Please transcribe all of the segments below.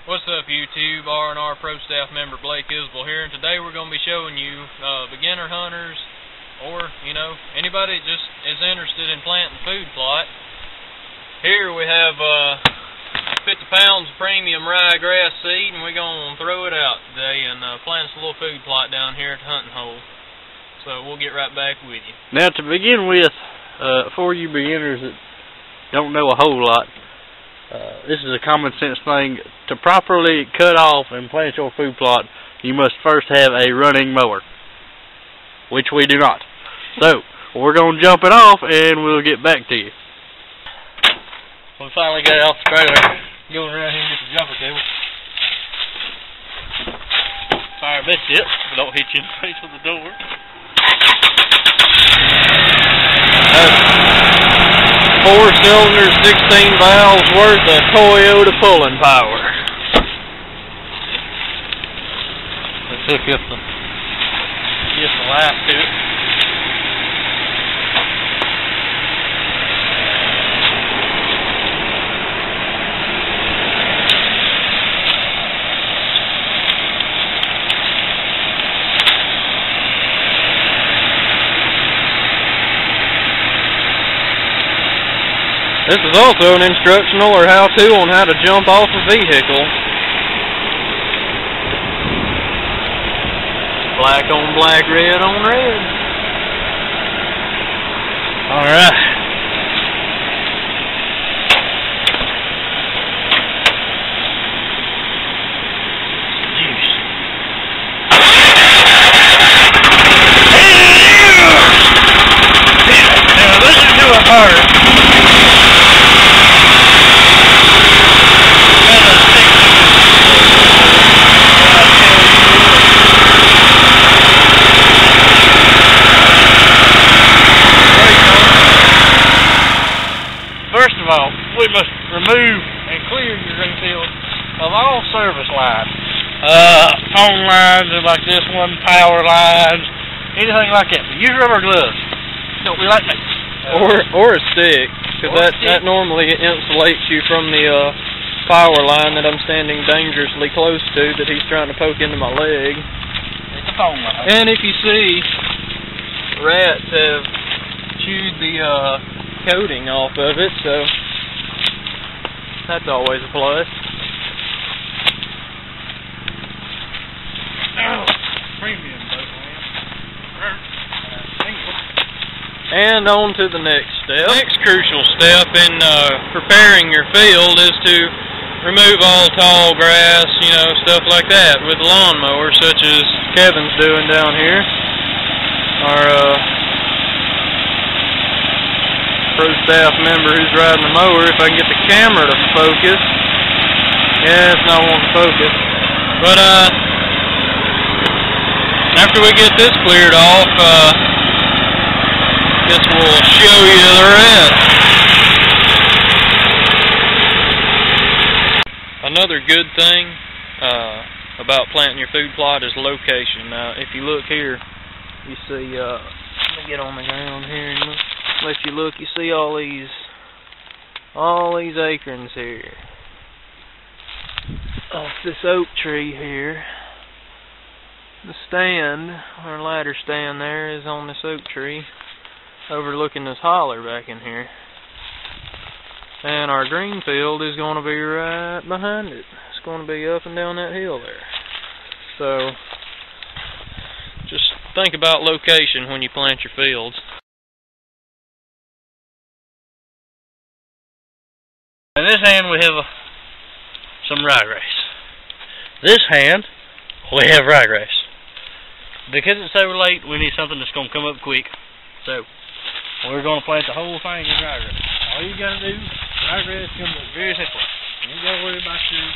What's up, YouTube? R&R Pro Staff member Blake Isbell here, and today we're going to be showing you beginner hunters, or anybody that just is interested in planting food plot. Here we have 50 pounds of premium ryegrass seed, and we're going to throw it out today and plant us a little food plot down here at the hunting hole. So we'll get right back with you. Now, to begin with, for you beginners that don't know a whole lot, this is a common sense thing. To properly cut off and plant your food plot, you must first have a running mower, which we do not. So, we're going to jump it off and we'll get back to you. We finally got it off the trailer. Going around here and get the jumper cable. Fire this shit, but don't hit you in the face with the door. 4 cylinders, 16 valves worth of Toyota pulling power. Let's hook up the light to it. This is also an instructional or how-to on how to jump off a vehicle. Black on black, red on red. Alright. Now listen to a heart. First of all, we must remove and clear your infield of all service lines. Phone lines like this one, power lines, anything like that. But use rubber gloves. Don't be like me. Or a stick, because that normally insulates you from the power line that I'm standing dangerously close to that he's trying to poke into my leg. It's a phone line. And if you see, rats have chewed the coating off of it, so that's always a plus. Oh, premium, And on to the next step. The next crucial step in preparing your field is to remove all tall grass, stuff like that with a lawnmower, such as Kevin's doing down here. Our Pro Staff member who's riding the mower. If I can get the camera to focus. Yeah, it's not wanting to focus. But after we get this cleared off, guess we'll show you the rest. Another good thing about planting your food plot is location. Now, if you look here, you see, let me get on the ground here and look. Let you look, you see all these acorns here. Off this oak tree here. The stand, our ladder stand there, is on this oak tree, overlooking this holler back in here. And our green field is going to be right behind it. It's going to be up and down that hill there. So, just think about location when you plant your fields. In this hand we have some ryegrass. This hand we have ryegrass. Because it's so late, we need something that's going to come up quick. So we're going to plant the whole thing in ryegrass. All you got to do, ryegrass comes up very simple. You ain't got to worry about your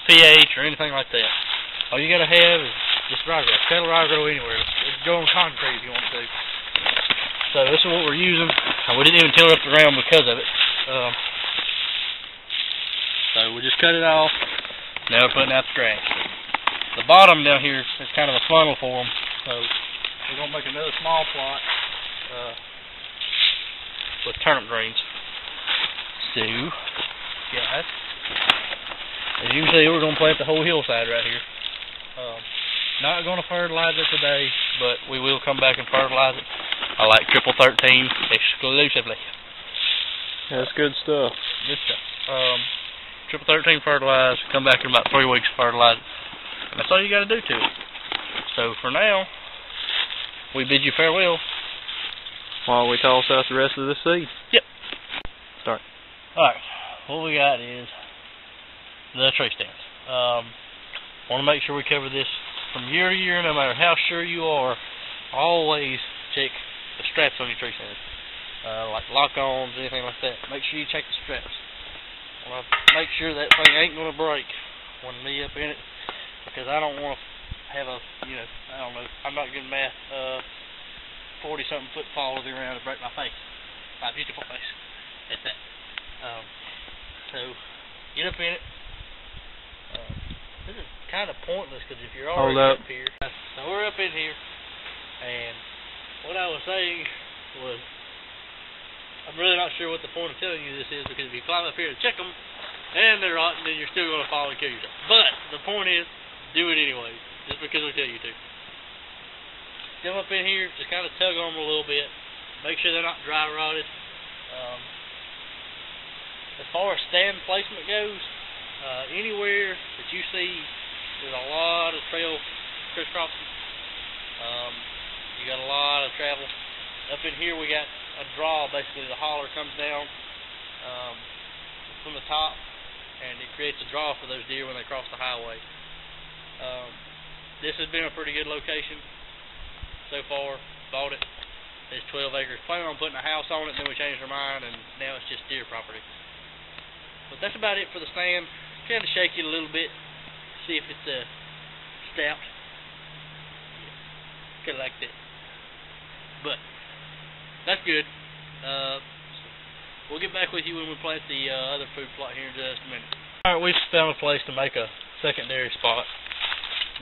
pH or anything like that. All you got to have is just ryegrass. That'll ryegrass anywhere. It's go on concrete if you want to. So this is what we're using. We didn't even till up the ground because of it. So we just cut it off. Now we're putting out the grass. The bottom down here is kind of a funnel for them. So we're going to make another small plot with turnip greens. So guys. As you can see, we're going to plant the whole hillside right here. Not going to fertilize it today, but we will come back and fertilize it. I like triple 13 exclusively. That's good stuff. Good stuff. Triple 13 fertilize, come back in about 3 weeks fertilize it. And that's all you got to do to it. So for now, we bid you farewell. While we toss out the rest of the seed. Yep. Start. Alright, what we got is the tree stands. Want to make sure we cover this from year to year, no matter how sure you are. Always check the straps on your tree stands. Like lock-ons, anything like that. Make sure you check the straps. Make sure that thing ain't going to break when me up in it, because I don't want to have a, I don't know, I'm not good at math, 40-something foot fall to the ground and break my face. My beautiful face. At that. So, get up in it. This is kind of pointless, because if you're already up here. So we're up in here, and what I was saying was, I'm really not sure what the point of telling you this is, because if you climb up here and check them, and they're rotten, then you're still going to fall and kill yourself. But the point is, do it anyway, just because we tell you to. Come up in here, just kind of tug on them a little bit. Make sure they're not dry rotted. As far as stand placement goes, anywhere that you see there's a lot of trail crisscrossing, you got a lot of travel. Up in here we got a draw, basically the holler comes down from the top, and it creates a draw for those deer when they cross the highway. This has been a pretty good location so far. Bought it. It's 12 acres. Planning on putting a house on it, then we changed our mind, and now it's just deer property. But that's about it for the stand. Kind of shake it a little bit, see if it's stout. Kind of like that. But that's good. We'll get back with you when we plant the other food plot here in just a minute. Alright, we've found a place to make a secondary spot.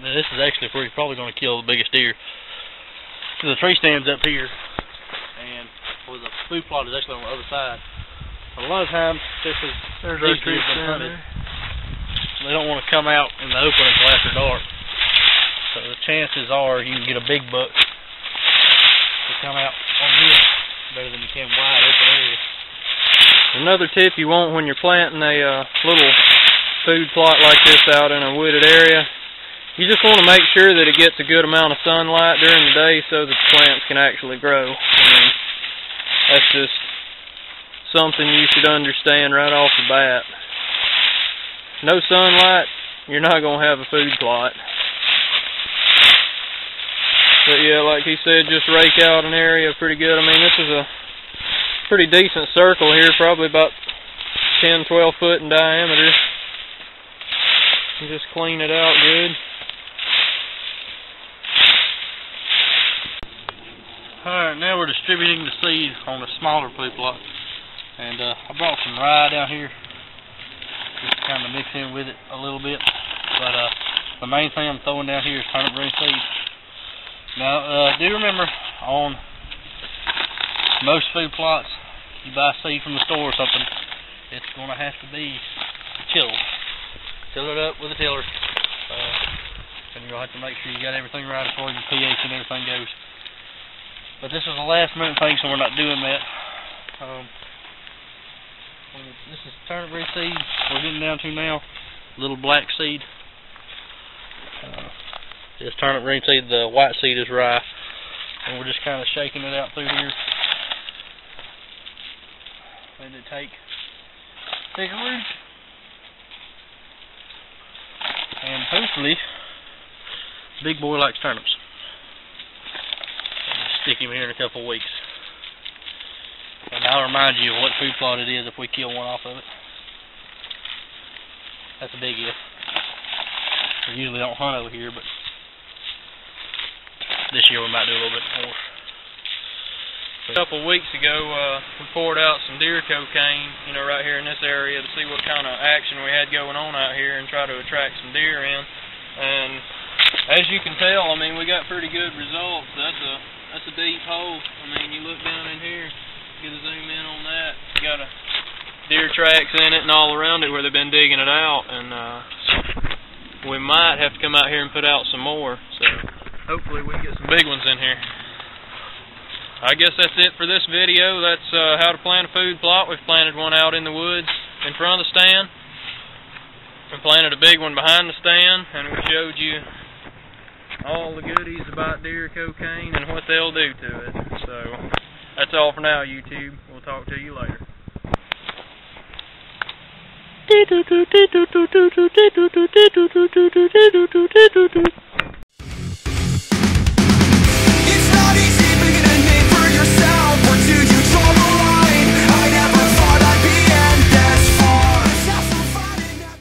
Now, this is actually where you're probably going to kill the biggest deer. So the tree stand's up here, and where the food plot is actually on the other side. A lot of times, there's our tree stand there. They don't want to come out in the open until after dark. So the chances are you can get a big buck to come out on this better than you can wide open area. Another tip you want when you're planting a little food plot like this out in a wooded area, you just want to make sure that it gets a good amount of sunlight during the day so that the plants can actually grow. I mean, that's just something you should understand right off the bat. No sunlight, you're not going to have a food plot. But yeah, like he said, just rake out an area pretty good. I mean, this is a pretty decent circle here, probably about 10, 12 foot in diameter. And just clean it out good. Alright, now we're distributing the seed on a smaller food plot. And I brought some rye down here, just to kind of mix in with it a little bit. But the main thing I'm throwing down here is turnip green seed. Now, do remember, on most food plots, you buy seed from the store or something, it's going to have to be tilled. Till it up with a tiller. And you're going to have to make sure you got everything right as far as your pH and everything goes. But this is a last minute thing, so we're not doing that. This is turnip green seed we're getting down to now. Little black seed. This turnip green seed, the white seed is rye. And we're just kind of shaking it out through here. Letting it take a root. And hopefully, big boy likes turnips. Stick him here in a couple of weeks. And I'll remind you of what food plot it is if we kill one off of it. That's a big if. We usually don't hunt over here, but this year we might do a little bit more. A couple of weeks ago, we poured out some deer cocaine, right here in this area to see what kind of action we had going on out here and try to attract some deer in. And as you can tell, I mean, we got pretty good results. That's a deep hole. I mean, you look down in here, get a zoom in on that. You got a deer tracks in it and all around it where they've been digging it out, and we might have to come out here and put out some more, so hopefully we can get some big ones in here. I guess that's it for this video. That's how to plant a food plot. We've planted one out in the woods in front of the stand, and planted a big one behind the stand, and we showed you all the goodies about deer cocaine and what they'll do to it. So that's all for now, YouTube. We'll talk to you later.